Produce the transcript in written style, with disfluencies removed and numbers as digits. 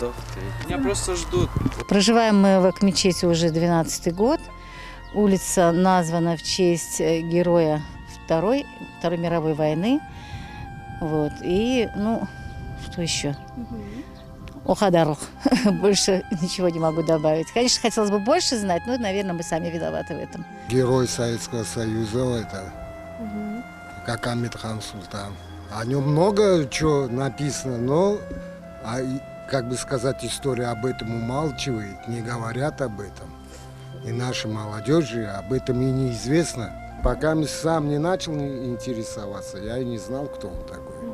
сдохнуть. Меня просто ждут. Проживаем мы в Акмечете уже 12-й год. Улица названа в честь героя Второй мировой войны. Вот. И, ну, что еще? Охадарл. Больше ничего не могу добавить. Конечно, хотелось бы больше знать, но, наверное, мы сами виноваты в этом. Герой Советского Союза, это как Амирхан Султан. О нем много чего написано, но, как бы сказать, история об этом умалчивает, не говорят об этом. И нашей молодежи об этом и неизвестно. Пока я сам не начал интересоваться, я и не знал, кто он такой.